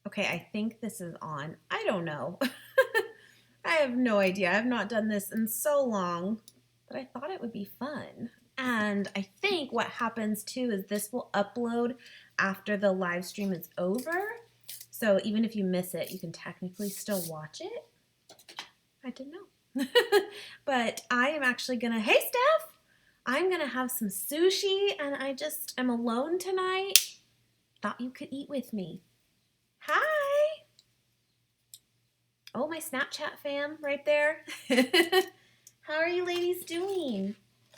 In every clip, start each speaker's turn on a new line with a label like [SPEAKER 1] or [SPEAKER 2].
[SPEAKER 1] Okay, I think this is on. I don't know. I have no idea. I have not done this in so long, but I thought it would be fun. And I think what happens too is this will upload after the live stream is over. So even if you miss it, you can technically still watch it. I didn't know. But I am actually gonna, hey Steph, I'm gonna have some sushi and I just am alone tonight. Thought you could eat with me. Hi. Oh, my Snapchat fam right there. How are you ladies doing?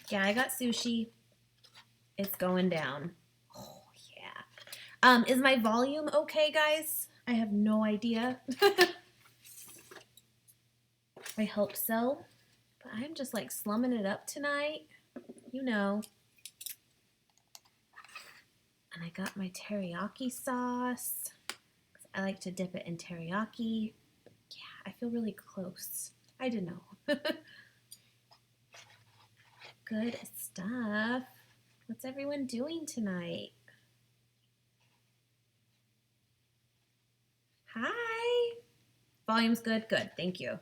[SPEAKER 1] Yeah, I got sushi. It's going down. Oh, yeah. Is my volume okay, guys? I have no idea. I hope so. But I'm just like slumming it up tonight. You know. And I got my teriyaki sauce. I like to dip it in teriyaki. Yeah, I feel really close. I didn't know. Good stuff. What's everyone doing tonight? Hi. Volume's good? Good. Thank you.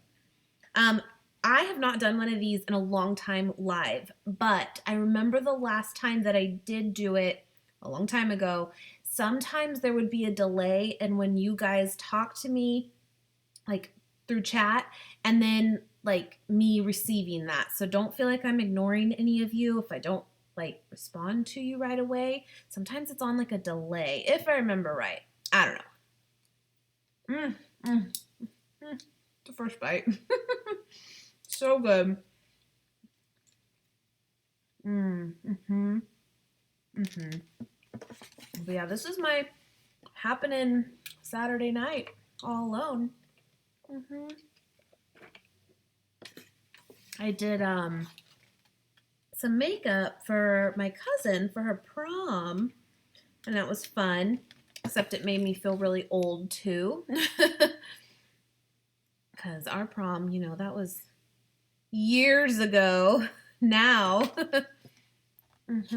[SPEAKER 1] I have not done one of these in a long time live, but I remember the last time that I did do it a long time ago. Sometimes there would be a delay and when you guys talk to me like through chat and then like me receiving that. So don't feel like I'm ignoring any of you if I don't like respond to you right away. Sometimes it's on like a delay, if I remember right. I don't know. The first bite. So good. But yeah, this is my happening Saturday night all alone. I did some makeup for my cousin for her prom, and that was fun. Except it made me feel really old too. Because our prom, you know, that was years ago now. This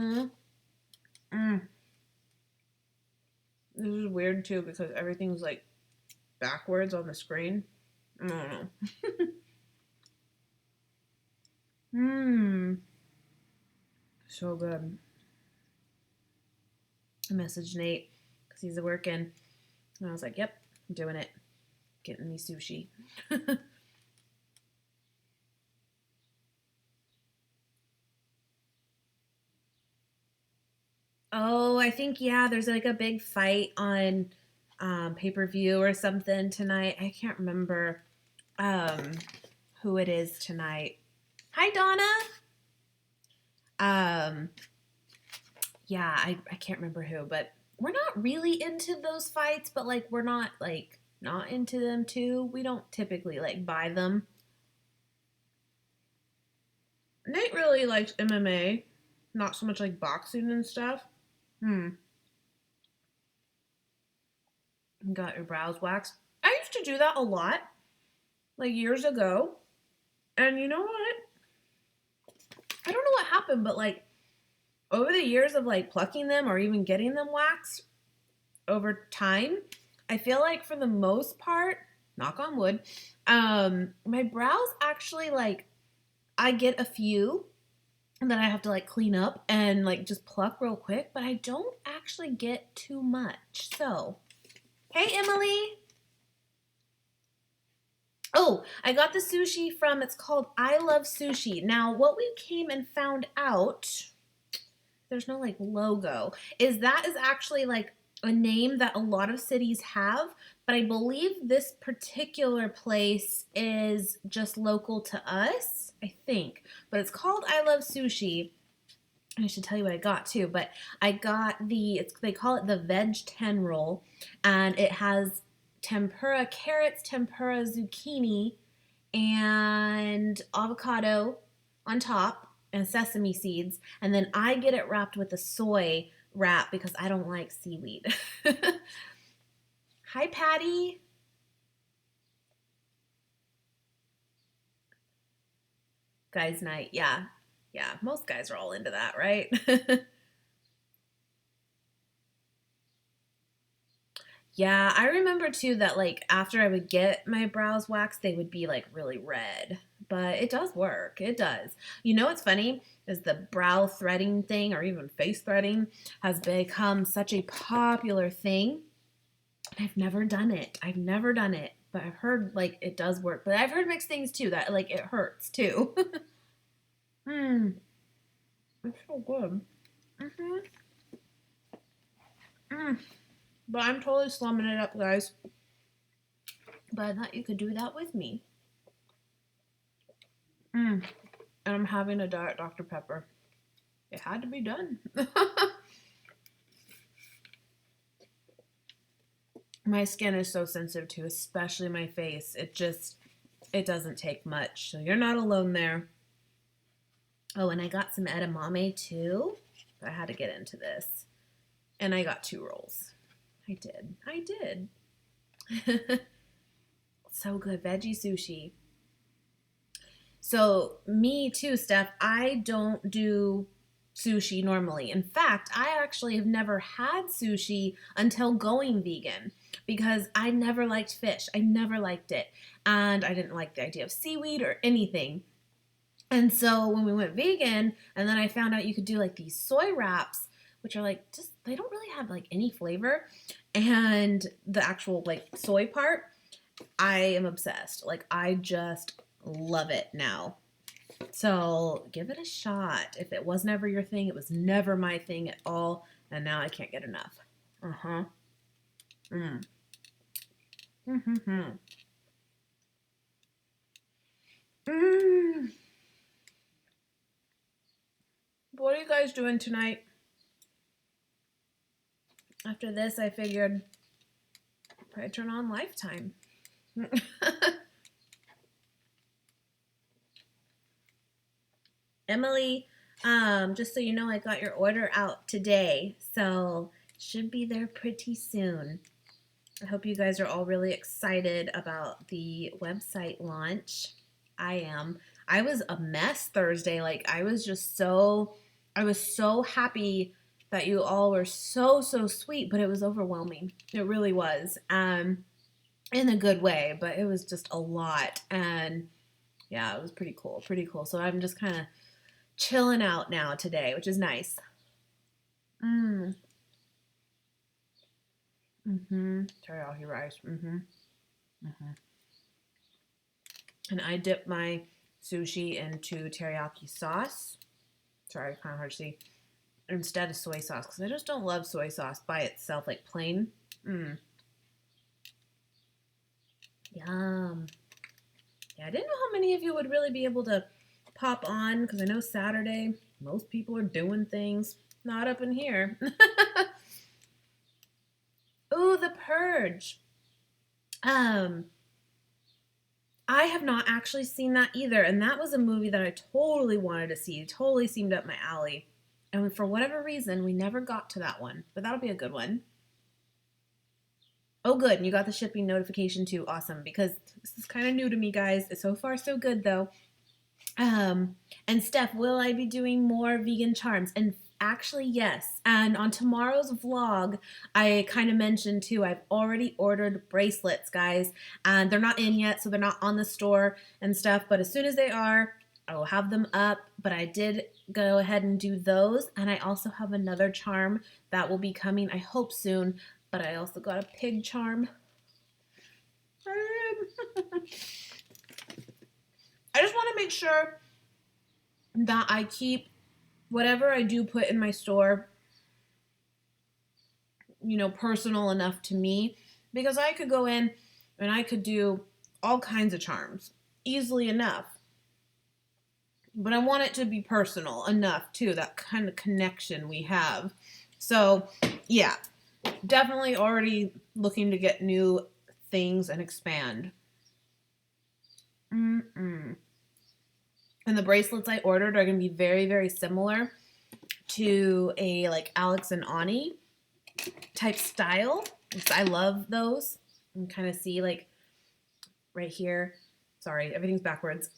[SPEAKER 1] is weird too because everything's like backwards on the screen. I don't know. So good. I messaged Nate because he's working. And I was like, yep, I'm doing it. Getting me sushi. Oh, I think, yeah, there's like a big fight on pay-per-view or something tonight. I can't remember who it is tonight. Hi, Donna. Yeah, I can't remember who, but we're not really into those fights, but like we're not like not into them too. We don't typically like buy them. Nate really likes MMA, not so much like boxing and stuff. Got your brows waxed. I used to do that a lot, like years ago. And you know what? I don't know what happened, but like over the years of like plucking them or even getting them waxed over time, I feel like for the most part, knock on wood, my brows actually like I get a few and then I have to like clean up and like just pluck real quick, but I don't actually get too much. So, hey Emily. Oh, I got the sushi from, it's called I Love Sushi. Now, what we came and found out, there's no like logo, is that is actually like a name that a lot of cities have, but I believe this particular place is just local to us, I think. But it's called I Love Sushi. I should tell you what I got too, but I got they call it the veg 10 roll, and it has tempura carrots, tempura zucchini, and avocado on top, and sesame seeds. And then I get it wrapped with a soy wrap because I don't like seaweed. Hi, Patty. Guys' night. Yeah. Yeah. Most guys are all into that, right? Yeah, I remember too that like after I would get my brows waxed, they would be like really red. But it does work. It does. You know what's funny is the brow threading thing or even face threading has become such a popular thing. I've never done it. I've never done it, but I've heard like it does work. But I've heard mixed things too that like it hurts too. Hmm, it's so good. Mhm. Mm. But I'm totally slumming it up, guys. But I thought you could do that with me. Mm. And I'm having a Diet Dr. Pepper. It had to be done. My skin is so sensitive too, especially my face. It doesn't take much. So you're not alone there. Oh, and I got some edamame too. I had to get into this. And I got 2 rolls. I did. I did. So good. Veggie sushi. So me too, Steph. I don't do sushi normally. In fact, I actually have never had sushi until going vegan because I never liked fish. I never liked it. And I didn't like the idea of seaweed or anything. And so when we went vegan, and then I found out you could do like these soy wraps, which are like just, they don't really have like any flavor. And the actual like soy part, I am obsessed. Like I just love it now. So give it a shot. If it was never your thing, it was never my thing at all. And now I can't get enough. Uh-huh. Mm. Mm-hmm. Mm. What are you guys doing tonight? After this, I figured I'd probably turn on Lifetime. Emily, just so you know, I got your order out today, so should be there pretty soon. I hope you guys are all really excited about the website launch. I am. I was a mess Thursday. Like I was so happy that you all were so sweet, but it was overwhelming. It really was. In a good way, but it was just a lot. And yeah, it was pretty cool. Pretty cool. So I'm just kind of chilling out now today, which is nice. Mm. Mm-hmm. Teriyaki rice. Mm-hmm. Mm-hmm. And I dip my sushi into teriyaki sauce. Sorry, kind of hard to see. Instead of soy sauce, because I just don't love soy sauce by itself, like plain. Mm. Yum. Yeah, I didn't know how many of you would really be able to pop on, because I know Saturday, most people are doing things. Not up in here. Ooh, The Purge. Um, I have not actually seen that either, and that was a movie that I totally wanted to see. It totally seemed up my alley. And for whatever reason, we never got to that one, but that'll be a good one. Oh, good. And you got the shipping notification too. Awesome. Because this is kind of new to me, guys. So far, so good, though. And Steph, will I be doing more vegan charms? And actually, yes. And on tomorrow's vlog, I kind of mentioned too, I've already ordered bracelets, guys. And they're not in yet, so they're not on the store and stuff. But as soon as they are, I will have them up. But I did go ahead and do those. And I also have another charm that will be coming, I hope soon. But I also got a pig charm. I just want to make sure that I keep whatever I do put in my store, you know, personal enough to me, because I could go in and I could do all kinds of charms easily enough. But I want it to be personal enough too, that kind of connection we have. So, yeah, definitely already looking to get new things and expand. Mm-mm. And the bracelets I ordered are going to be very similar to a like Alex and Ani type style. I love those. You can kind of see like right here. Sorry, everything's backwards.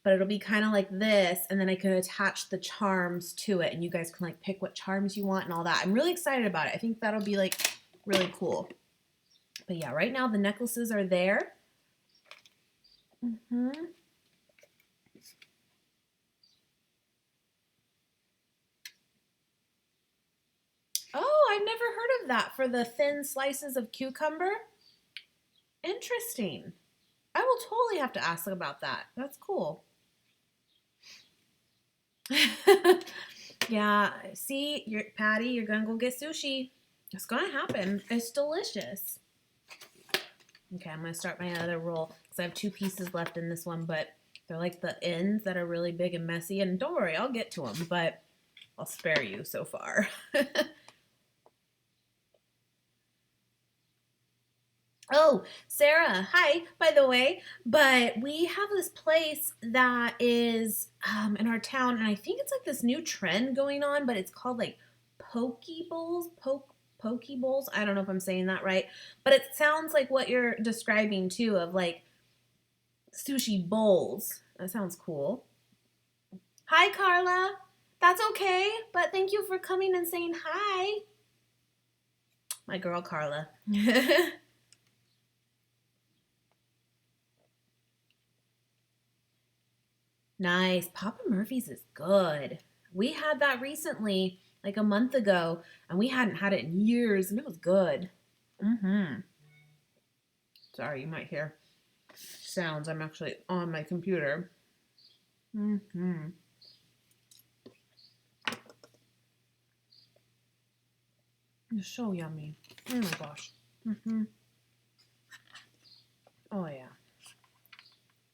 [SPEAKER 1] But it'll be kind of like this, and then I can attach the charms to it, and you guys can like pick what charms you want and all that. I'm really excited about it. I think that'll be like really cool. But yeah, right now the necklaces are there. Mm-hmm. Oh, I've never heard of that for the thin slices of cucumber. Interesting. I will totally have to ask about that. That's cool. Yeah, see, Patty, you're gonna go get sushi. It's gonna happen. It's delicious. Okay, I'm gonna start my other roll because I have 2 pieces left in this one, but they're like the ends that are really big and messy. And don't worry, I'll get to them, but I'll spare you so far. Oh, Sarah, hi, by the way. But we have this place that is in our town, and I think it's like this new trend going on, but it's called like poke bowls, poke bowls. I don't know if I'm saying that right, but it sounds like what you're describing too, of like sushi bowls. That sounds cool. Hi, Carla. That's okay, but thank you for coming and saying hi. My girl, Carla. Nice. Papa Murphy's is good. We had that recently, like a month ago, and we hadn't had it in years, and it was good. Mm-hmm. Sorry, you might hear sounds. I'm actually on my computer. Mm-hmm. It's so yummy. Oh my gosh. Mm-hmm. Oh yeah.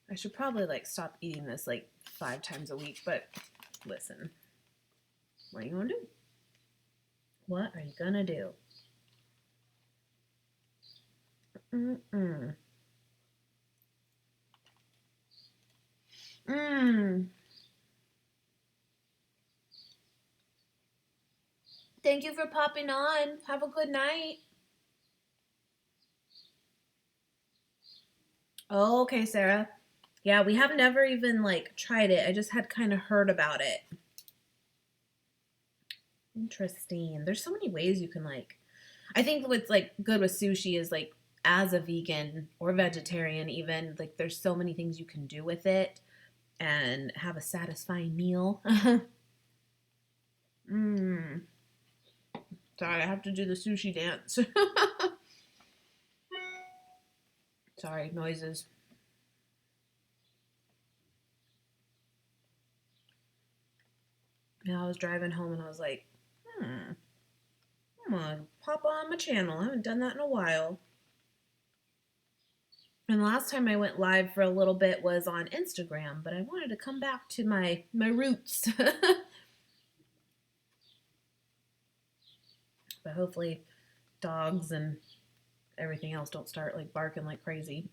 [SPEAKER 1] I should probably like stop eating this like 5 times a week, but listen, what are you gonna do? What are you gonna do? Mm-mm. Mmm. Thank you for popping on. Have a good night. Oh, okay, Sarah. Yeah, we have never even like tried it. I just had kind of heard about it. Interesting. There's so many ways you can like. I think what's like good with sushi is like as a vegan or vegetarian even like there's so many things you can do with it and have a satisfying meal. Mmm. Sorry, I have to do the sushi dance. Sorry, noises. Yeah, I was driving home and I was like, I'm gonna pop on my channel. I haven't done that in a while. And the last time I went live for a little bit was on Instagram, but I wanted to come back to my roots. But hopefully dogs and everything else don't start like barking like crazy.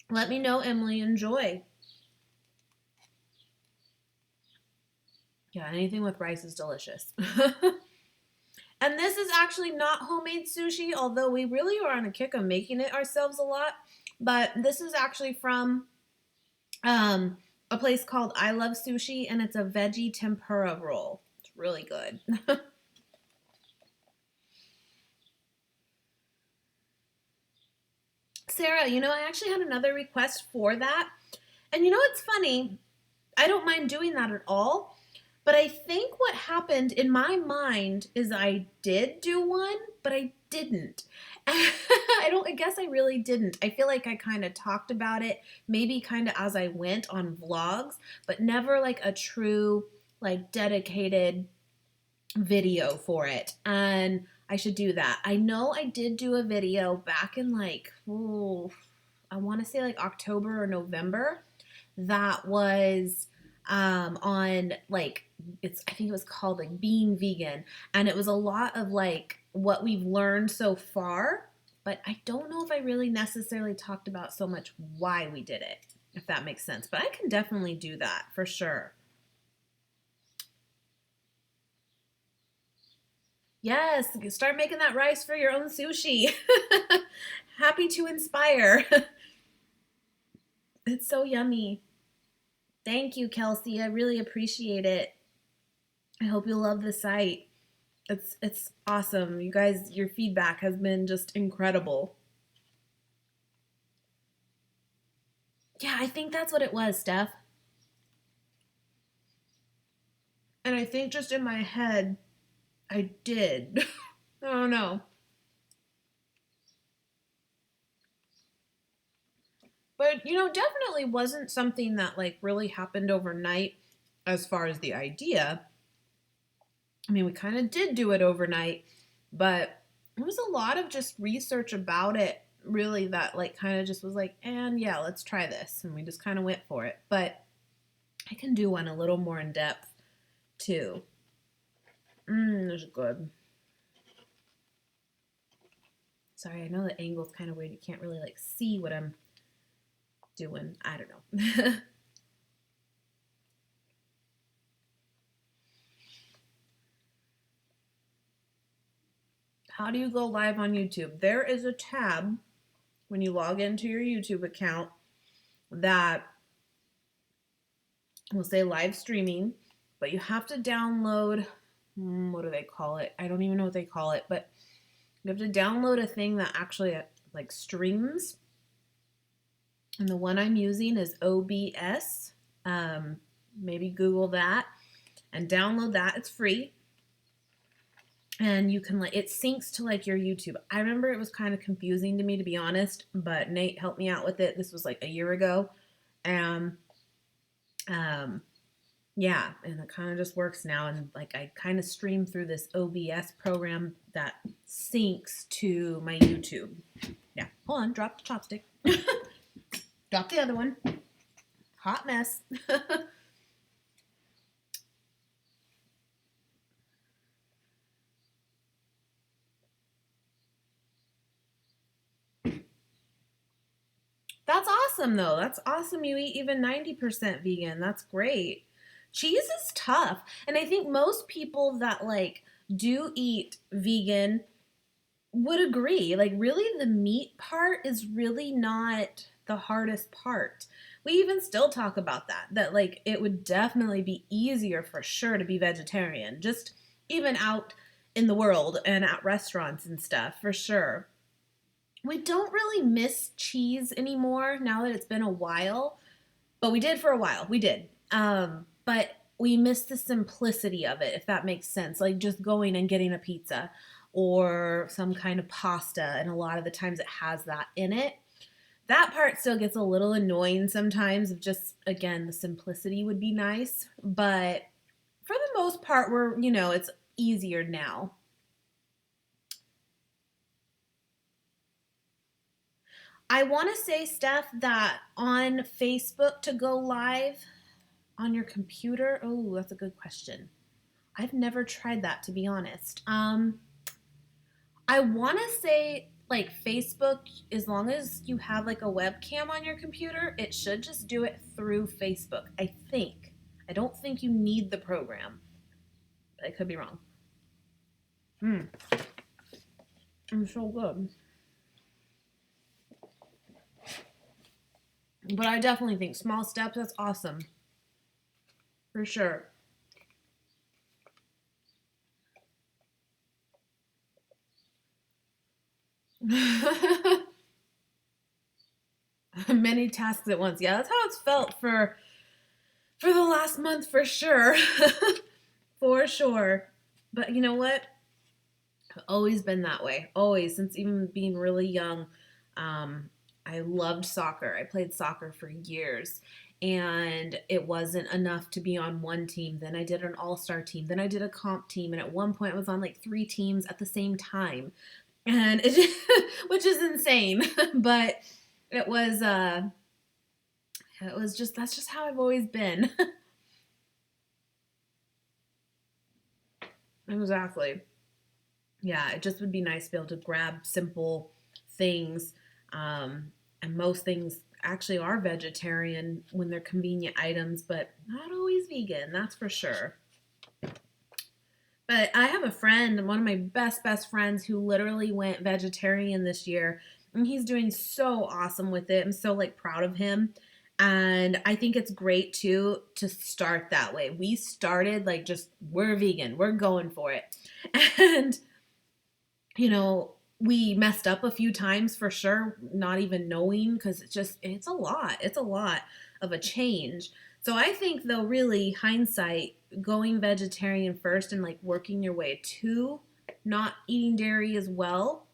[SPEAKER 1] Let me know, Emily. Enjoy. Yeah, anything with rice is delicious. And this is actually not homemade sushi, although we really are on a kick of making it ourselves a lot. But this is actually from um, a place called I Love Sushi, and it's a veggie tempura roll. It's really good. Sarah, I actually had another request for that. And it's funny. I don't mind doing that at all. But I think what happened in my mind is I did do one, but I didn't. I guess I really didn't. I feel like I kind of talked about it, maybe kind of as I went on vlogs, but never like a true, like dedicated video for it. And I should do that. I know I did do a video back in like, I want to say like October or November that was on like I think it was called like being vegan, and it was a lot of like what we've learned so far, but I don't know if I really necessarily talked about so much why we did it, if that makes sense. But I can definitely do that for sure. Yes, start making that rice for your own sushi. Happy to inspire. It's so yummy. Thank you, Kelsey. I really appreciate it. I hope you love the site. It's awesome. You guys, your feedback has been just incredible. Yeah, I think that's what it was, Steph. And I think just in my head, I did. I don't know. But, definitely wasn't something that like really happened overnight as far as the idea. I mean, we kind of did do it overnight, but it was a lot of just research about it, really, that like kind of just was like, and yeah, let's try this. And we just kind of went for it. But I can do one a little more in depth too. That's good. Sorry, I know the angle's kind of weird. You can't really like see what I'm doing. I don't know. How do you go live on YouTube? There is a tab when you log into your YouTube account that will say live streaming, but you have to download, what do they call it? I don't even know what they call it, but you have to download a thing that actually like streams. And the one I'm using is OBS. Maybe Google that and download that. It's free. And you can like it syncs to like your YouTube. I remember it was kind of confusing to me, to be honest, but Nate helped me out with it. This was like a year ago. And yeah, and it kind of just works now. And like I kind of stream through this OBS program that syncs to my YouTube. Yeah, hold on, drop the chopstick. Drop the other one. Hot mess. That's awesome, though. That's awesome. You eat even 90% vegan. That's great. Cheese is tough. And I think most people that like do eat vegan would agree. Like, really, the meat part is really not the hardest part. We even still talk about that like it would definitely be easier for sure to be vegetarian, just even out in the world and at restaurants and stuff, for sure. We don't really miss cheese anymore now that it's been a while, but we did for a while. We did. But we miss the simplicity of it, if that makes sense. Like just going and getting a pizza or some kind of pasta, and a lot of the times it has that in it. That part still gets a little annoying sometimes, of just, again, the simplicity would be nice. But for the most part, it's easier now. I want to say, Steph, that on Facebook to go live on your computer, oh, that's a good question. I've never tried that, to be honest. I want to say like Facebook, as long as you have like a webcam on your computer, it should just do it through Facebook, I think. I don't think you need the program. I could be wrong. It's so good. But I definitely think small steps, that's awesome. For sure. Many tasks at once. Yeah, that's how it's felt for the last month, for sure. For sure. But you know what? I've always been that way. Always, since even being really young. I loved soccer. I played soccer for years, and it wasn't enough to be on one team. Then I did an all-star team. Then I did a comp team, and at one point I was on like 3 teams at the same time. And it which is insane, but it was just, that's just how I've always been. Exactly. Yeah, it just would be nice to be able to grab simple things. And most things actually are vegetarian when they're convenient items, but not always vegan, that's for sure. But I have a friend, one of my best friends, who literally went vegetarian this year, and he's doing so awesome with it. I'm so like proud of him. And I think it's great too to start that way. We started like just, we're vegan, we're going for it. And, you know, we messed up a few times for sure, not even knowing, because it's a lot. It's a lot of a change. So I think, though, really, hindsight, going vegetarian first and like working your way to not eating dairy as well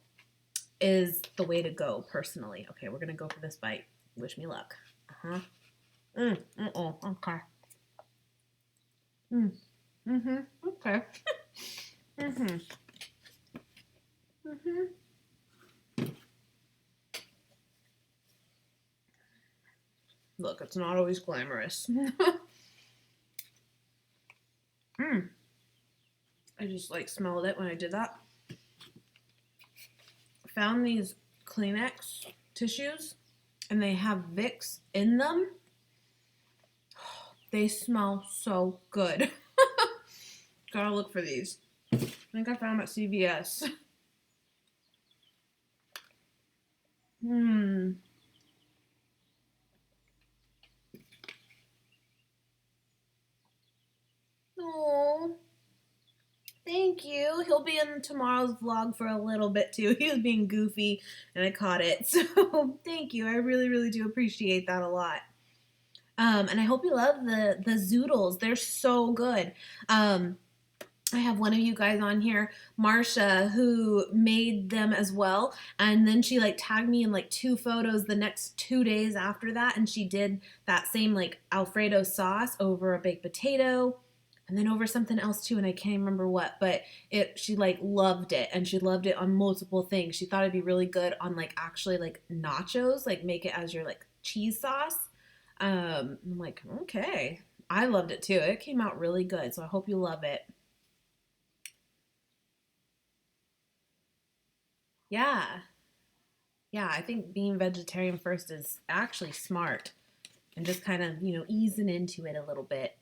[SPEAKER 1] is the way to go, personally. Okay, we're going to go for this bite. Wish me luck. Uh-huh. Okay. Mm. Mm-hmm. Okay. Mm-hmm. Mm-hmm. Look, it's not always glamorous. Mm. I just like smelled it when I did that. Found these Kleenex tissues and they have Vicks in them. They smell so good. Gotta look for these. I think I found them at CVS. Hmm. Oh, thank you. He'll be in tomorrow's vlog for a little bit too. He was being goofy and I caught it. So thank you. I really, really do appreciate that a lot. And I hope you love the zoodles. They're so good. I have one of you guys on here, Marsha, who made them as well. And then she like tagged me in like 2 photos the next 2 days after that. And she did that same like Alfredo sauce over a baked potato and then over something else too. And I can't remember what, but she like loved it, and she loved it on multiple things. She thought it'd be really good on like actually like nachos, like make it as your like cheese sauce. I'm like, okay. I loved it too. It came out really good. So I hope you love it. Yeah. Yeah, I think being vegetarian first is actually smart, and just kind of, easing into it a little bit.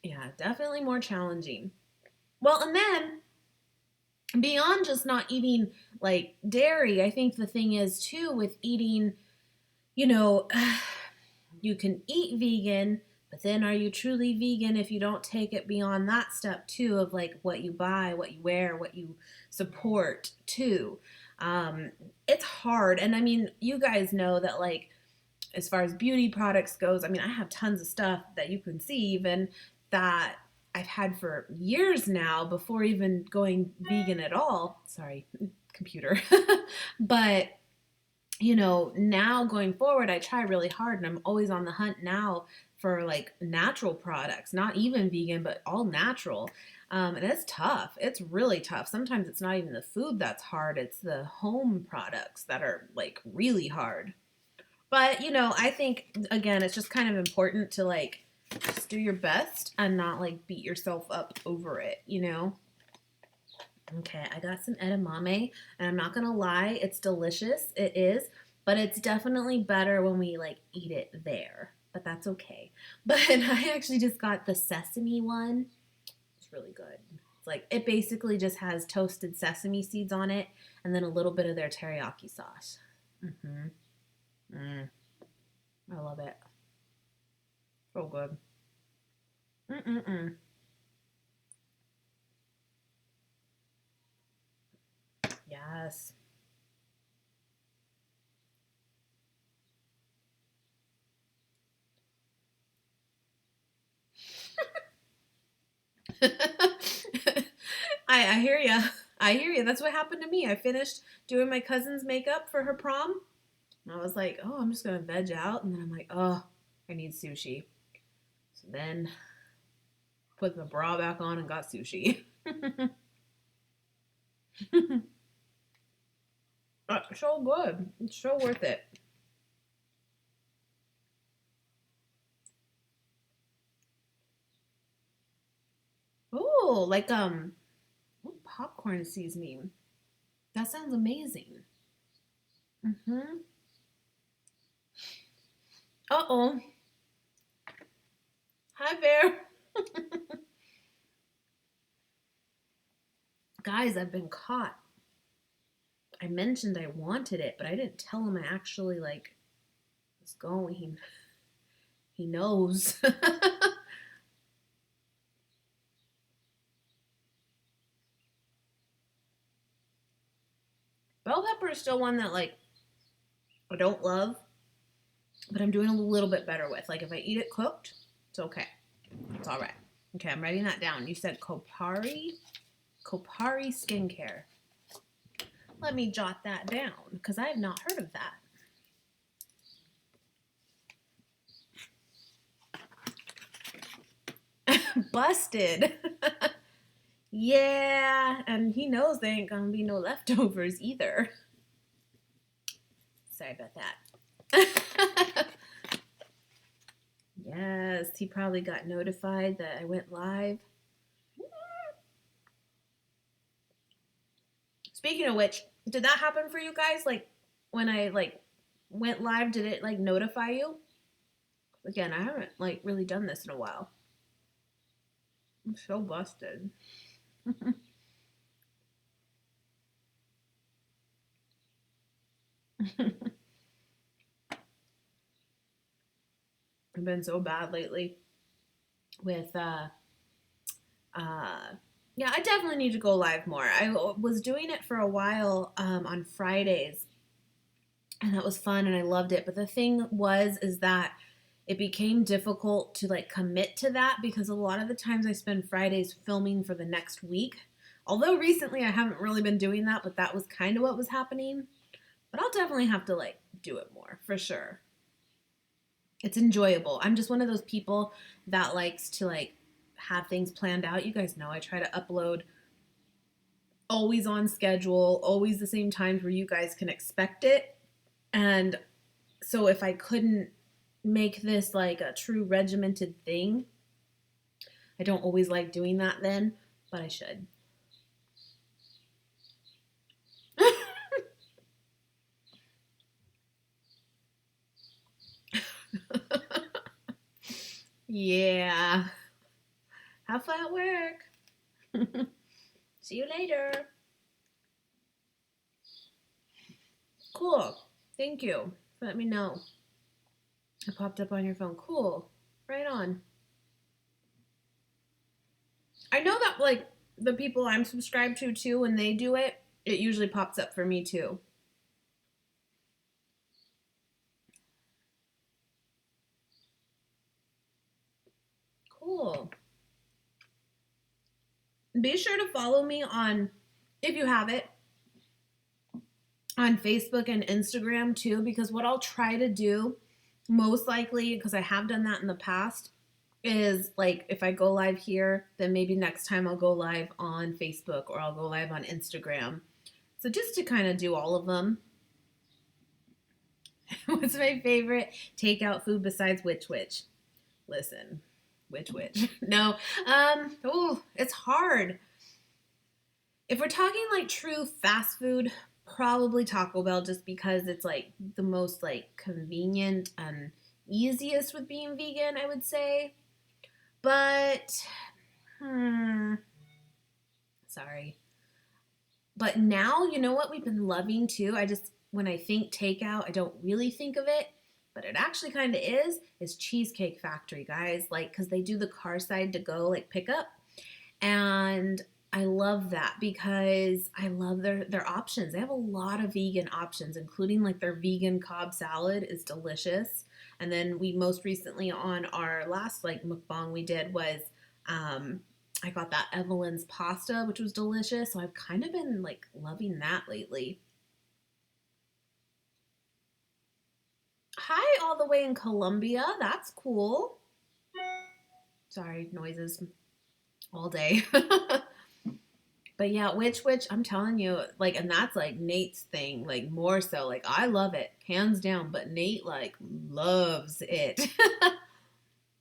[SPEAKER 1] Yeah, definitely more challenging. Well, and then beyond just not eating like dairy, I think the thing is too with eating, you know, you can eat vegan, but then are you truly vegan if you don't take it beyond that step too of like what you buy, what you wear, what you support too? It's hard. And I mean, you guys know that like as far as beauty products goes, I mean, I have tons of stuff that you can see even that I've had for years now before even going vegan at all. Sorry, computer. But now going forward, I try really hard and I'm always on the hunt now for like natural products, not even vegan, but all natural. And it's tough. It's really tough. Sometimes it's not even the food that's hard, it's the home products that are like really hard. But, I think, again, it's just kind of important to like just do your best and not like beat yourself up over it? Okay, I got some edamame, and I'm not gonna lie, it's delicious. It is, but it's definitely better when we like eat it there. But that's okay. But I actually just got the sesame one. It's really good. It's like it basically just has toasted sesame seeds on it, and then a little bit of their teriyaki sauce. Mm-hmm. Mm, I love it. So good. Mm-mm-mm. Yes. I hear ya. I hear you. That's what happened to me. I finished doing my cousin's makeup for her prom, and I was like, oh, I'm just gonna veg out, and then I'm like, oh, I need sushi. So then put the bra back on and got sushi. So good. It's so worth it. Oh, like popcorn seasoning. That sounds amazing. Mm-hmm. Uh-oh. Hi, Bear. Guys, I've been caught. I mentioned I wanted it, but I didn't tell him I actually like was going. He knows. Bell pepper is still one that like I don't love, but I'm doing a little bit better with. Like if I eat it cooked, it's okay. It's all right. Okay, I'm writing that down. You said Kopari skincare. Let me jot that down because I have not heard of that. Busted. Yeah, and he knows there ain't gonna be no leftovers either. Sorry about that. Yes, he probably got notified that I went live. Speaking of which, did that happen for you guys? Like when I like went live, did it like notify you? Again, I haven't like really done this in a while. I'm so busted. I've been so bad lately with yeah, I definitely need to go live more. I was doing it for a while on Fridays, and that was fun, and I loved it. But the thing was, is that it became difficult to like commit to that because a lot of the times I spend Fridays filming for the next week. Although recently I haven't really been doing that, but that was kind of what was happening. But I'll definitely have to like do it more for sure. It's enjoyable. I'm just one of those people that likes to like have things planned out. You guys know I try to upload always on schedule, always the same times where you guys can expect it. And so if I couldn't make this like a true regimented thing, I don't always like doing that then, but I should. Yeah. Have fun at work. See you later. Cool. Thank you for letting me know. It popped up on your phone. Cool. Right on. I know that like the people I'm subscribed to too, when they do it, it usually pops up for me too. Cool. Be sure to follow me on, if you have it, on Facebook and Instagram too, because what I'll try to do, most likely, because I have done that in the past, is like if I go live here, then maybe next time I'll go live on Facebook or I'll go live on Instagram. So just to kind of do all of them. What's my favorite takeout food besides Which Wich? Listen, Which Wich? No, oh, it's hard. If we're talking like true fast food, probably Taco Bell just because it's like the most like convenient and easiest with being vegan, I would say. But sorry. But now, you know what we've been loving too? I just when I think takeout, I don't really think of it, but it actually kind of is Cheesecake Factory, guys. Like cuz they do the car side to go like pickup. And I love that because I love their options. They have a lot of vegan options, including like their vegan Cobb salad is delicious. And then we most recently on our last like mukbang we did was I got that Evelyn's pasta, which was delicious. So I've kind of been like loving that lately. Hi, all the way in Colombia. That's cool. Sorry, noises all day. But yeah, which I'm telling you, like, and that's like Nate's thing, like more so. Like I love it, hands down, but Nate like loves it.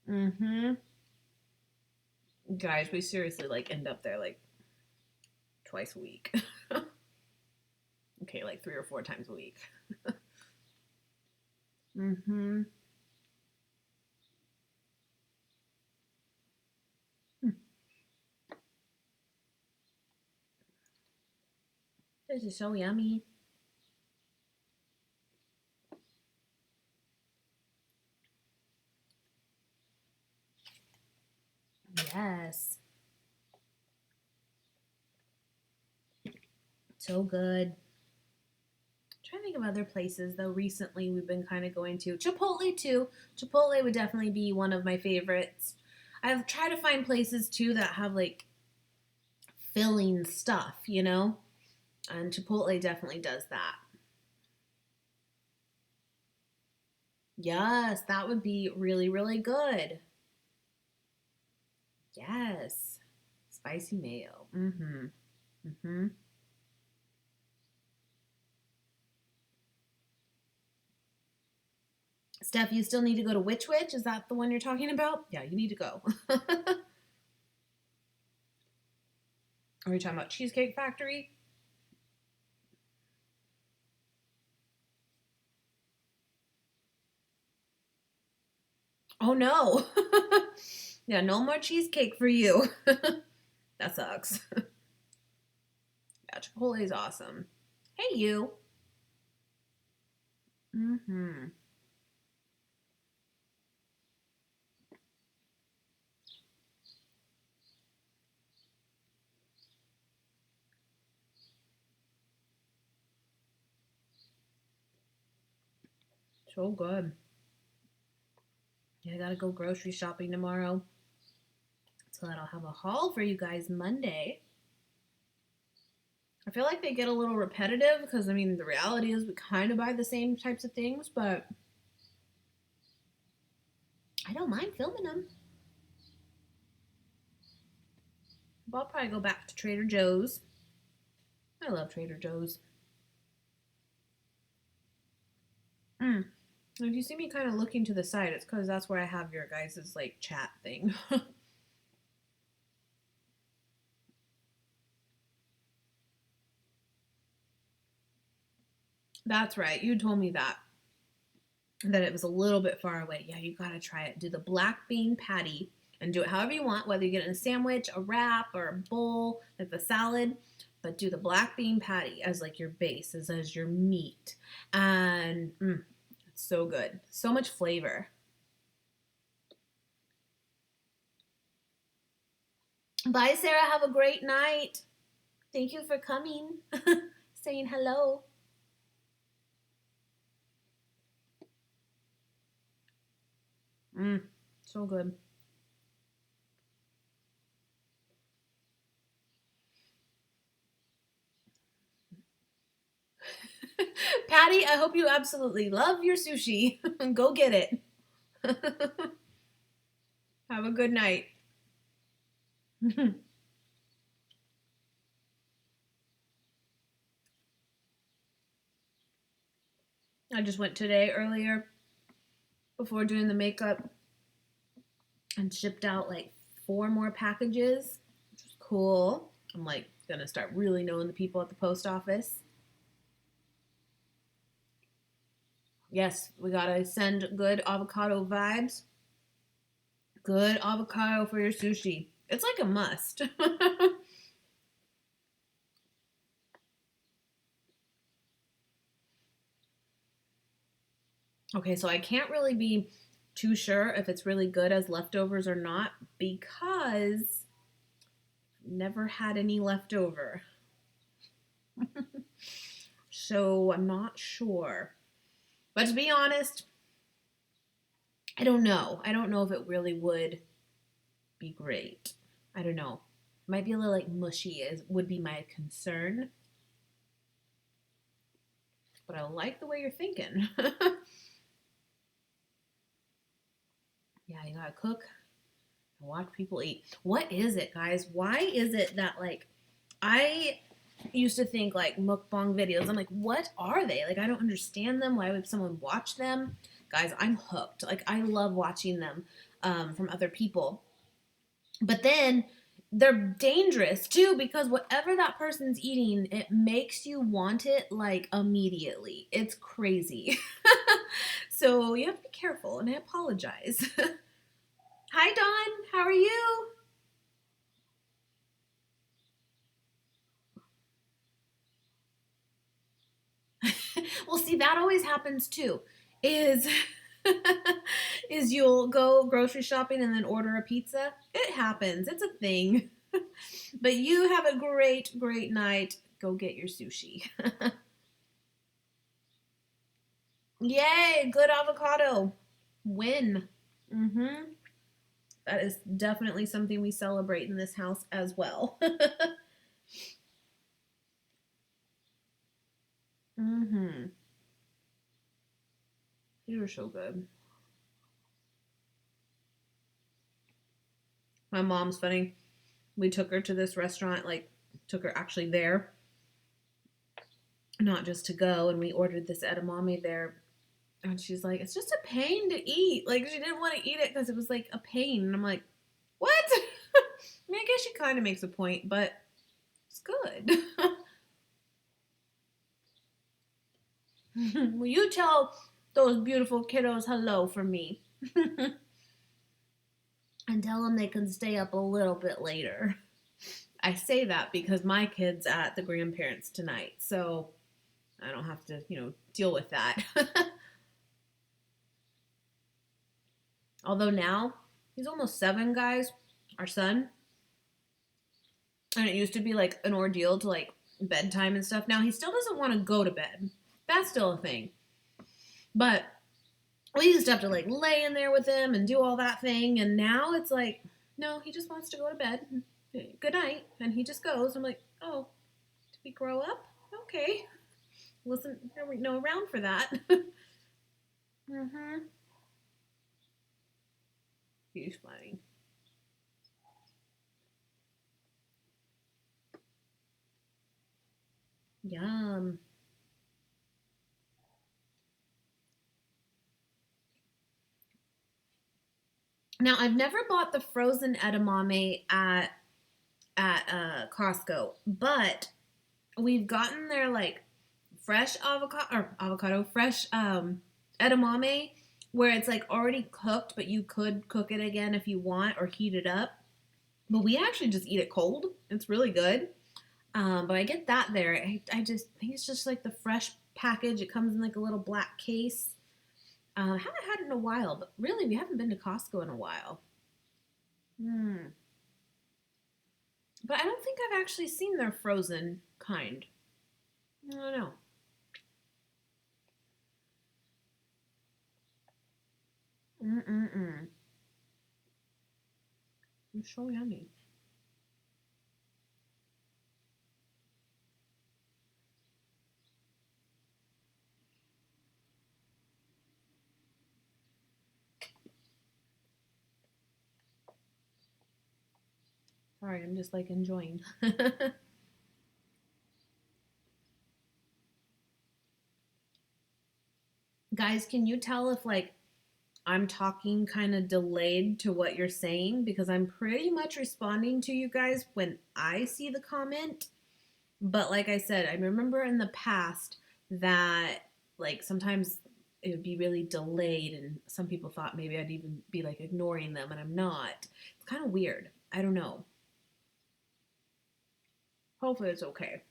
[SPEAKER 1] Mm-hmm. Guys, we seriously like end up there like twice a week. Okay, like 3 or 4 times a week. Mm-hmm. This is so yummy. Yes. So good. Trying to think of other places though recently we've been kind of going to. Chipotle too. Chipotle would definitely be one of my favorites. I've tried to find places too that have like filling stuff, you know? And Chipotle definitely does that. Yes, that would be really, really good. Yes. Spicy mayo. Mm-hmm. Mm-hmm. Steph, you still need to go to Witch Witch? Is that the one you're talking about? Yeah, you need to go. Are you talking about Cheesecake Factory? Oh no. Yeah, no more cheesecake for you. That sucks. Yeah, Chipotle is awesome. Hey, you. Mm-hmm. So good. Yeah, I gotta go grocery shopping tomorrow so that I'll have a haul for you guys Monday. I feel like they get a little repetitive because, I mean, the reality is we kind of buy the same types of things, but I don't mind filming them. But I'll probably go back to Trader Joe's. I love Trader Joe's. Mm. If you see me kind of looking to the side, it's because that's where I have your guys' like chat thing. That's right. You told me that it was a little bit far away. Yeah, you gotta try it. Do the black bean patty and do it however you want, whether you get it in a sandwich, a wrap, or a bowl, like the salad. But do the black bean patty as like your base, as your meat, and it's so good. So much flavor. Bye, Sarah. Have a great night. Thank you for coming, saying hello. So good. Patty, I hope you absolutely love your sushi. Go get it. Have a good night. I just went today earlier before doing the makeup and shipped out like 4 more packages, which was cool. I'm like gonna start really knowing the people at the post office. Yes, we gotta send good avocado vibes. Good avocado for your sushi. It's like a must. Okay, so I can't really be too sure if it's really good as leftovers or not because never had any leftover. So I'm not sure. But to be honest, I don't know. I don't know if it really would be great. I don't know. It might be a little like mushy is would be my concern. But I like the way you're thinking. Yeah, you gotta cook and watch people eat. What is it, guys? Why is it that like I used to think like mukbang videos. I'm like, what are they? Like, I don't understand them. Why would someone watch them? Guys, I'm hooked. Like, I love watching them from other people. But then they're dangerous too because whatever that person's eating, it makes you want it like immediately. It's crazy. So you have to be careful, and I apologize. Hi, Dawn. How are you? Well, see, that always happens too. Is is you'll go grocery shopping and then order a pizza. It happens. It's a thing. But you have a great, great night. Go get your sushi. Yay, good avocado. Win. Mm-hmm. That is definitely something we celebrate in this house as well. Mm-hmm. These are so good. My mom's funny. We took her to this restaurant, like, took her actually there, not just to go, and we ordered this edamame there. And she's like, it's just a pain to eat. Like, she didn't want to eat it because it was like a pain. And I'm like, what? I mean, I guess she kind of makes a point, but it's good. Will you tell those beautiful kiddos hello for me? And tell them they can stay up a little bit later. I say that because my kid's at the grandparents tonight, so I don't have to, deal with that. Although now, he's almost 7, guys, our son. And it used to be like an ordeal to like bedtime and stuff. Now he still doesn't want to go to bed. That's still a thing. But we used to have to like lay in there with him and do all that thing. And now it's like, no, he just wants to go to bed. Good night. And he just goes. I'm like, oh, did we grow up? Okay. Wasn't no around for that. Mm-hmm. He's funny. Yum. Now, I've never bought the frozen edamame at Costco, but we've gotten their like fresh fresh edamame where it's like already cooked, but you could cook it again if you want or heat it up. But we actually just eat it cold. It's really good. But I get that there. I just think it's just like the fresh package. It comes in like a little black case. I haven't had it in a while, but really, we haven't been to Costco in a while. Hmm. But I don't think I've actually seen their frozen kind. I don't know. Mm-mm-mm. It's so yummy. Sorry, I'm just like enjoying. Guys, can you tell if like I'm talking kind of delayed to what you're saying? Because I'm pretty much responding to you guys when I see the comment. But like I said, I remember in the past that like sometimes it would be really delayed and some people thought maybe I'd even be like ignoring them and I'm not. It's kind of weird. I don't know. Hopefully it's okay.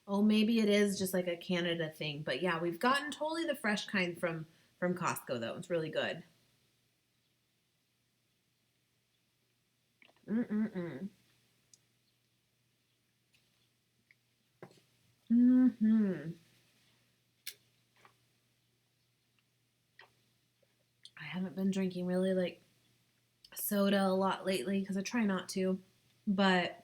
[SPEAKER 1] Oh, maybe it is just like a Canada thing. But yeah, we've gotten totally the fresh kind from Costco though. It's really good. Mm-mm-mm. Mm-hmm. I haven't been drinking really like soda a lot lately because I try not to. But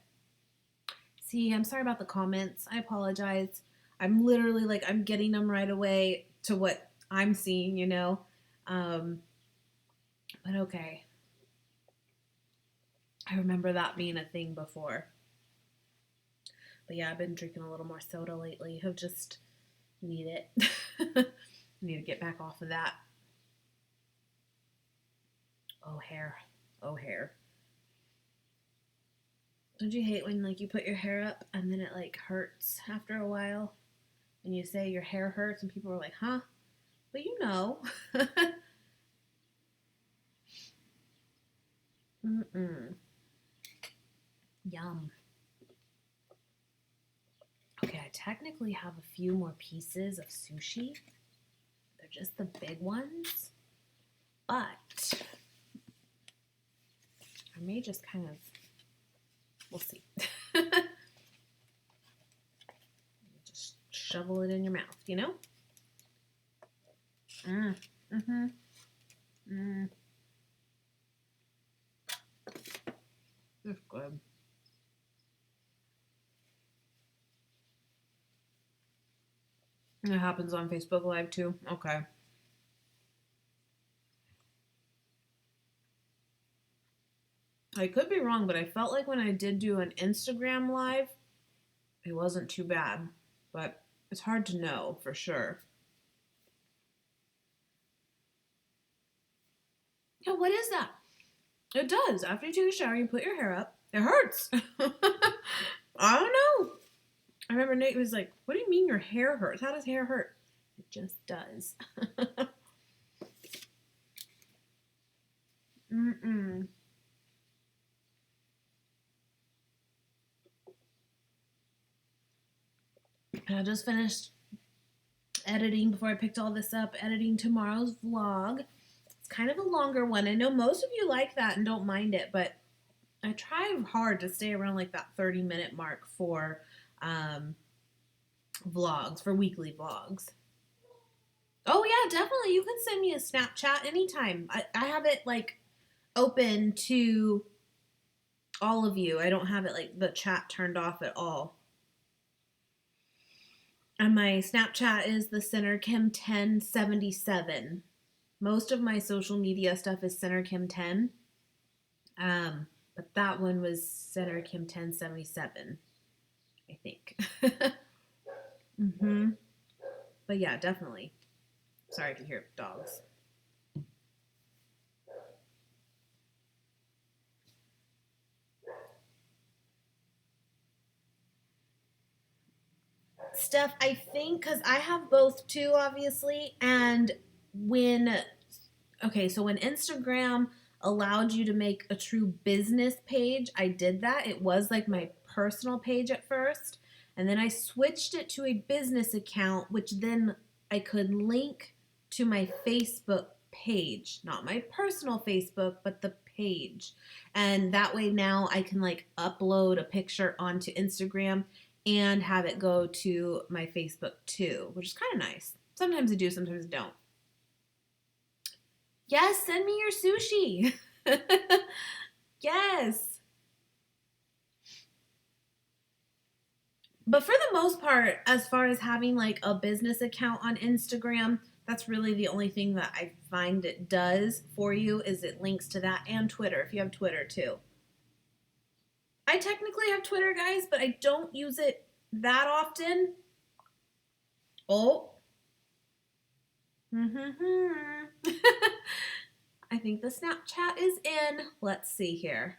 [SPEAKER 1] see, I'm sorry about the comments. I apologize. I'm literally like I'm getting them right away to what I'm seeing. Um, but okay. I remember that being a thing before. But yeah, I've been drinking a little more soda lately. I just need it. Need to get back off of that. Oh, hair. Oh, hair. Don't you hate when like you put your hair up and then it like hurts after a while? And you say your hair hurts and people are like, huh? But you know. Mm-mm. Yum. Okay, I technically have a few more pieces of sushi. They're just the big ones. But I may just kind of, we'll see. Just shovel it in your mouth, you know? That's good. It happens on Facebook Live too? Okay. I could be wrong, but I felt like when I did do an Instagram Live, it wasn't too bad. But it's hard to know for sure. Yeah, what is that? It does. After you take a shower, you put your hair up. It hurts. I don't know. I remember Nate was like, what do you mean your hair hurts? How does hair hurt? It just does. And I just finished editing before I picked all this up, editing tomorrow's vlog. It's kind of a longer one. I know most of you like that and don't mind it, but I try hard to stay around like that 30-minute mark for vlogs, for weekly vlogs. Oh yeah, definitely. You can send me a Snapchat anytime. I have it like open to all of you. I don't have it like the chat turned off at all. And my Snapchat is the CenterKim1077. Most of my social media stuff is CenterKim10. But that one was CenterKim1077, I think. But yeah, definitely. Sorry if you hear dogs. Steph, I think, because I have both too, obviously, and so when Instagram allowed you to make a true business page, I did that. It was like my personal page at first, and then I switched it to a business account, which then I could link to my Facebook page, not my personal Facebook, but the page. And that way now I can like upload a picture onto Instagram and have it go to my Facebook too, which is kind of nice. Sometimes I do, sometimes I don't. Yes, send me your sushi. Yes. But for the most part, as far as having like a business account on Instagram, that's really the only thing that I find it does for you is it links to that, and Twitter, if you have Twitter too. I technically have Twitter, guys, but I don't use it that often. Oh. I think the Snapchat is in. Let's see here.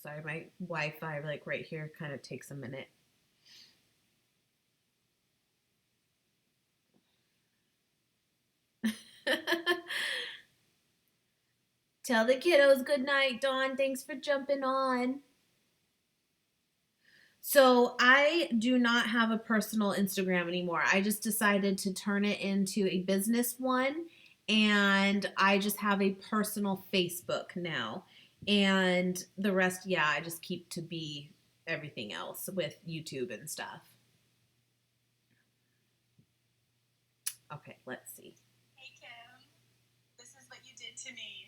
[SPEAKER 1] Sorry, my Wi-Fi like right here kind of takes a minute. Tell the kiddos good night, Dawn. Thanks for jumping on. So I do not have a personal Instagram anymore. I just decided to turn it into a business one, and I just have a personal Facebook now. And the rest, yeah, I just keep to be everything else with YouTube and stuff. Okay, let's see.
[SPEAKER 2] Hey Kim, this is what you did to me.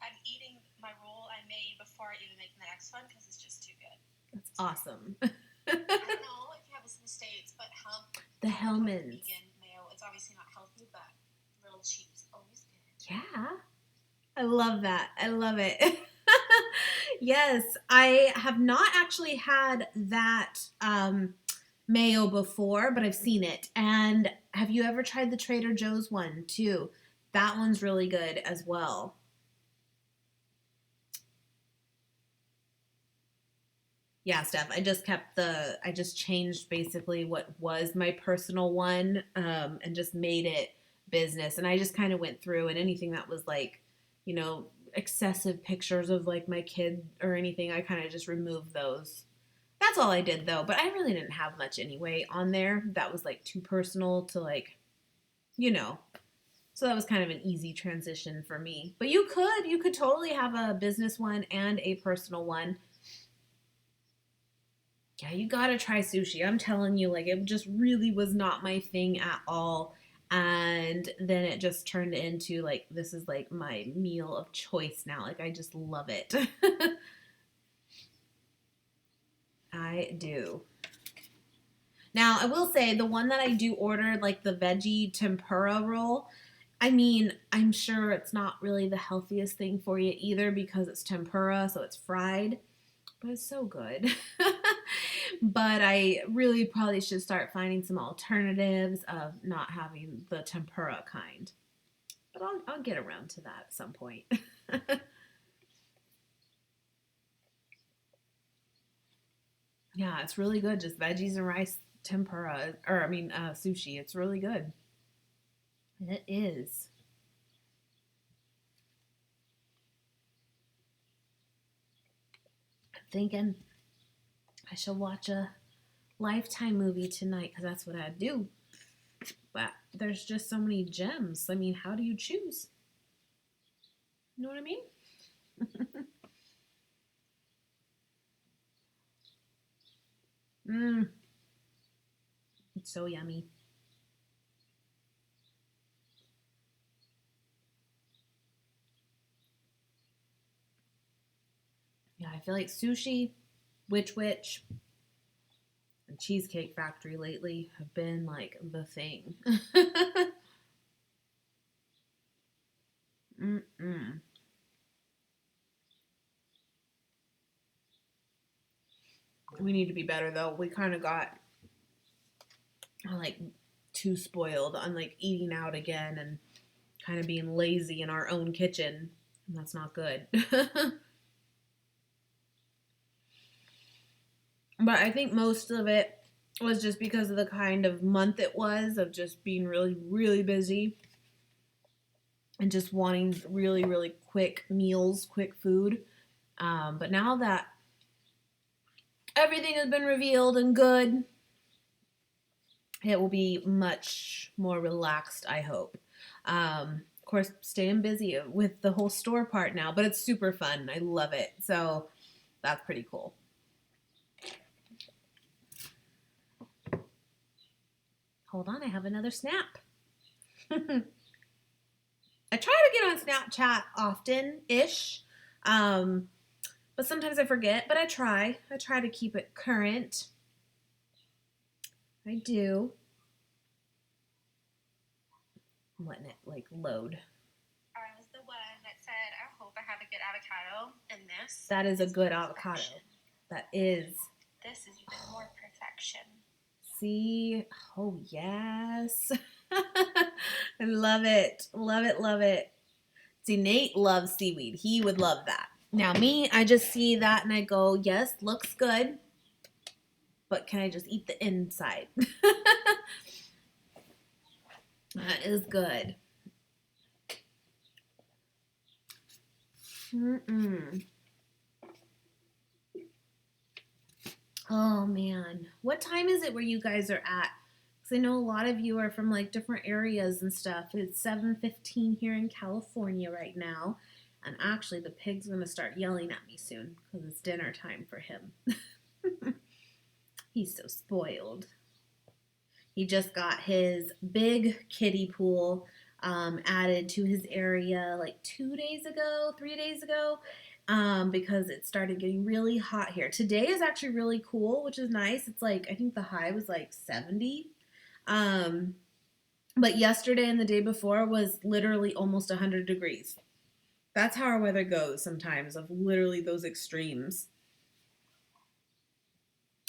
[SPEAKER 2] I'm eating my roll I made before I even make the next one because it's just too good.
[SPEAKER 1] That's awesome.
[SPEAKER 2] I don't know if you have this in the States, but
[SPEAKER 1] the Hellmann's
[SPEAKER 2] vegan mayo, it's obviously not healthy, but little cheap's always good.
[SPEAKER 1] Yeah. I love that. I love it. Yes, I have not actually had that mayo before, but I've seen it. And have you ever tried the Trader Joe's one too? That one's really good as well. Yeah, Steph, I just changed basically what was my personal one and just made it business. And I just kind of went through, and anything that was like, excessive pictures of like my kid or anything. I kind of just removed those. That's all I did though, but I really didn't have much anyway on there that was like too personal to like, you know. So that was kind of an easy transition for me. But you could totally have a business one and a personal one. Yeah, you gotta try sushi. I'm telling you, like, it just really was not my thing at all. And then it just turned into like, this is like my meal of choice now. Like, I just love it. I do. Now, I will say the one that I do order, like the veggie tempura roll, I mean, I'm sure it's not really the healthiest thing for you either because it's tempura, so it's fried, but it's so good. But I really probably should start finding some alternatives of not having the tempura kind. But I'll get around to that at some point. Yeah, it's really good. Just veggies and rice tempura, or I mean, sushi. It's really good. It is. I'm thinking I should watch a Lifetime movie tonight because that's what I do. But there's just so many gems. I mean, how do you choose? You know what I mean? Mmm, it's so yummy. Yeah, I feel like sushi, Witch, and Cheesecake Factory lately have been like the thing. Mm-mm. We need to be better though. We kind of got like too spoiled on like eating out again and kind of being lazy in our own kitchen. And that's not good. But I think most of it was just because of the kind of month it was of just being really, really busy and just wanting really, really quick meals, quick food. But now that everything has been revealed and good, it will be much more relaxed, I hope. Of course, staying busy with the whole store part now, but it's super fun. I love it. So that's pretty cool. Hold on, I have another snap. I try to get on Snapchat often ish, um, but sometimes I forget. But I try. I try to keep it current. I do. I'm letting it like load.
[SPEAKER 2] I was the one that said, I hope I have a good avocado. And this
[SPEAKER 1] That is a good
[SPEAKER 2] perfection.
[SPEAKER 1] avocado. That is.
[SPEAKER 2] This is even more perfection.
[SPEAKER 1] See? Oh, yes. I love it. Love it. Love it. See, Nate loves seaweed. He would love that. Now, me, I just see that and I go, yes, looks good, but can I just eat the inside? That is good. Mm-mm. Oh, man. What time is it where you guys are at? Because I know a lot of you are from like different areas and stuff. It's 7:15 here in California right now. And actually, the pig's going to start yelling at me soon because it's dinner time for him. He's so spoiled. He just got his big kiddie pool added to his area like 2 days ago, 3 days ago, because it started getting really hot here. Today is actually really cool, which is nice. It's like, I think the high was like 70. Um, but yesterday and the day before was literally almost 100 degrees. That's how our weather goes sometimes, of literally those extremes.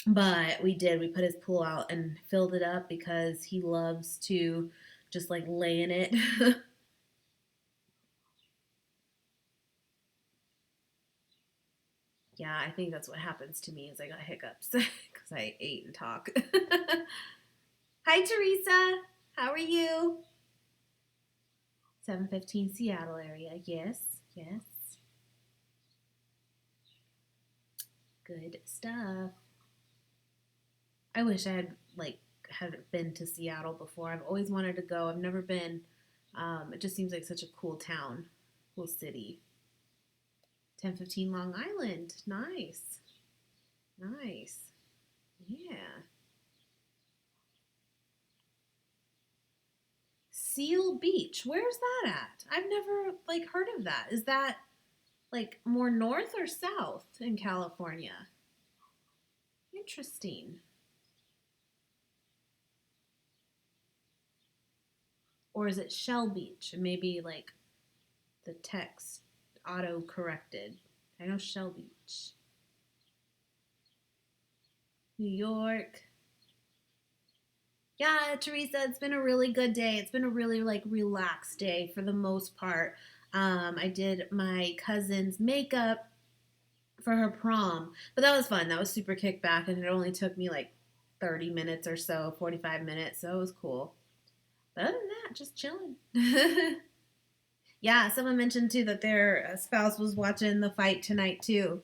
[SPEAKER 1] But we did. We put his pool out and filled it up because he loves to just like lay in it. Yeah, I think that's what happens to me is I got hiccups because I ate and talk. Hi, Teresa. How are you? 7:15 Seattle area. Yes, yes. Good stuff. I wish I had been to Seattle before. I've always wanted to go. I've never been. It just seems like such a cool town, cool city. 1015 Long Island. Nice. Nice. Yeah. Seal Beach. Where's that at? I've never heard of that. Is that more north or south in California? Interesting. Or is it Shell Beach? And maybe the text auto corrected. I know Shell Beach. New York. Yeah, Teresa, it's been a really good day. It's been a really relaxed day for the most part. I did my cousin's makeup for her prom, but that was fun. That was super kickback, and it only took me 30 minutes or so, 45 minutes, so it was cool. But other than that, just chilling. Yeah, someone mentioned too that their spouse was watching the fight tonight too.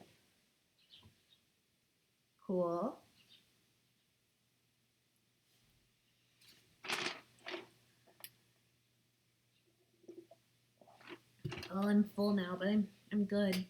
[SPEAKER 1] Cool. Oh, I'm full now, but I'm good.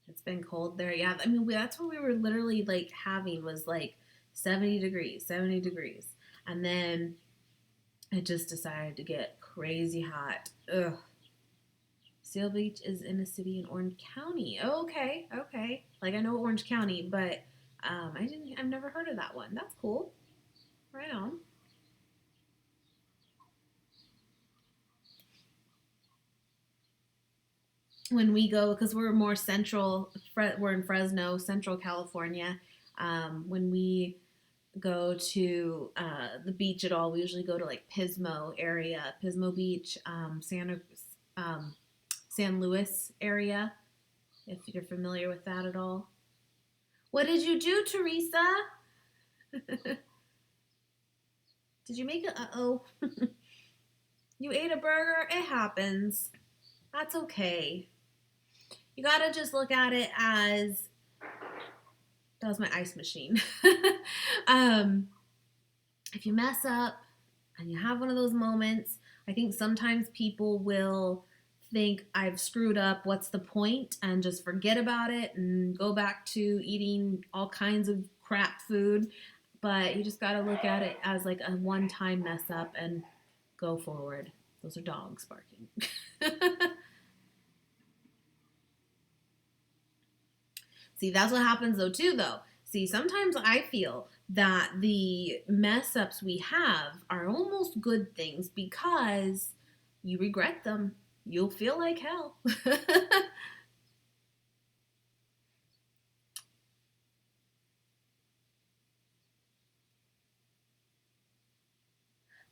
[SPEAKER 1] It's been cold there. Yeah, I mean that's what we were literally having was 70 degrees, 70 degrees, and then it just decided to get crazy hot. Ugh. Seal Beach is in a city in Orange County. Oh, okay, okay. I know Orange County, but I've never heard of that one. That's cool. Right on. When we go, because we're more central, we're in Fresno, Central California. When we go to the beach at all, we usually go to Pismo area, Pismo Beach, um, San Luis area, if you're familiar with that at all. What did you do, Teresa? Did you make it? Uh-oh. You ate a burger? It happens. That's okay. You gotta just look at it as that was my ice machine. um, if you mess up and you have one of those moments, I think sometimes people will think I've screwed up, what's the point, and just forget about it and go back to eating all kinds of crap food. But you just gotta look at it as a one time mess up and go forward. Those are dogs barking. See, that's what happens though, too, though. See, sometimes I feel that the mess ups we have are almost good things because you regret them. You'll feel like hell.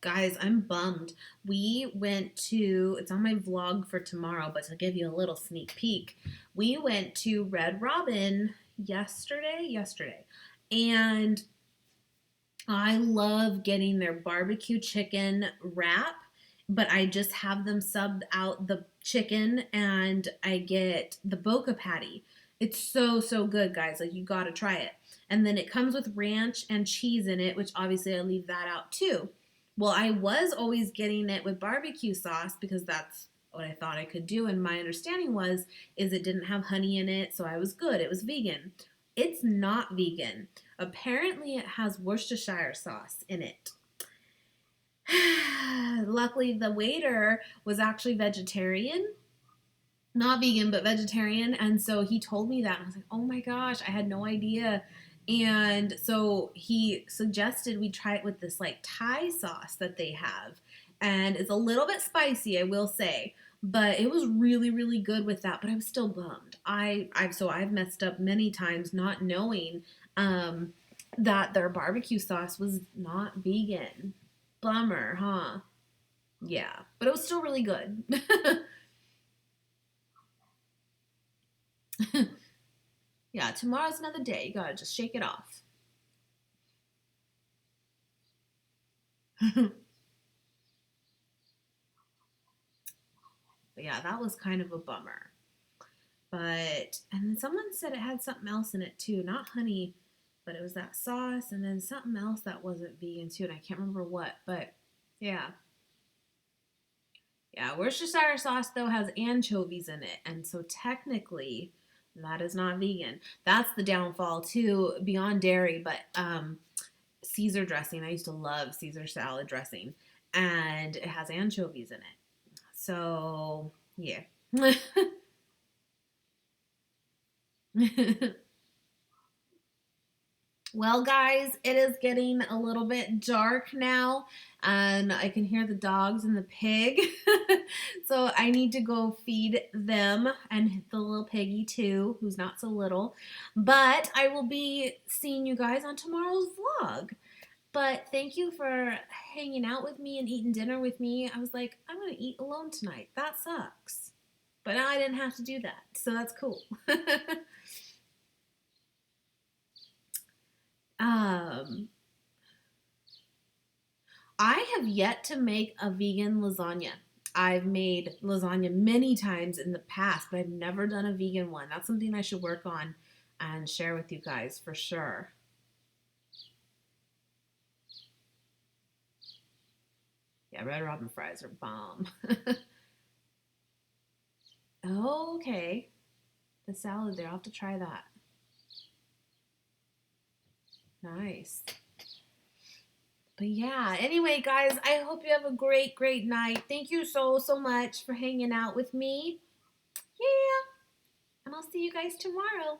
[SPEAKER 1] Guys, I'm bummed. We went to, it's on my vlog for tomorrow, but to give you a little sneak peek, we went to Red Robin yesterday. And I love getting their barbecue chicken wrap, but I just have them subbed out the chicken and I get the boca patty. It's so, so good, guys. You gotta try it. And then it comes with ranch and cheese in it, which obviously I leave that out too. Well, I was always getting it with barbecue sauce because that's what I thought I could do. And my understanding is it didn't have honey in it, so I was good. It was vegan. It's not vegan. Apparently, it has Worcestershire sauce in it. Luckily, the waiter was actually vegetarian. Not vegan, but vegetarian. And so he told me that. And I was like, oh my gosh, I had no idea. And so he suggested we try it with this Thai sauce that they have. And it's a little bit spicy, I will say. But it was really, really good with that. But I was still bummed. I've messed up many times not knowing that their barbecue sauce was not vegan. Bummer, huh? Yeah, but it was still really good. Yeah, tomorrow's another day. You gotta just shake it off. But yeah, that was kind of a bummer. But, and then someone said it had something else in it too. Not honey, but it was that sauce and then something else that wasn't vegan too. And I can't remember what. But yeah. Yeah, Worcestershire sauce though has anchovies in it. And so technically that is not vegan. That's the downfall too, beyond dairy. But Caesar dressing, I used to love Caesar salad dressing. And it has anchovies in it. So yeah. Well, guys, it is getting a little bit dark now, and I can hear the dogs and the pig. So I need to go feed them and the little piggy too, who's not so little. But I will be seeing you guys on tomorrow's vlog. But thank you for hanging out with me and eating dinner with me. I was like, I'm going to eat alone tonight. That sucks. But now I didn't have to do that, so that's cool. um, I have yet to make a vegan lasagna. I've made lasagna many times in the past, but I've never done a vegan one. That's something I should work on and share with you guys for sure. Yeah, Red Robin fries are bomb. Okay. The salad there. I'll have to try that. Nice. But yeah, anyway, guys, I hope you have a great, great night. Thank you so, so much for hanging out with me. Yeah. And I'll see you guys tomorrow.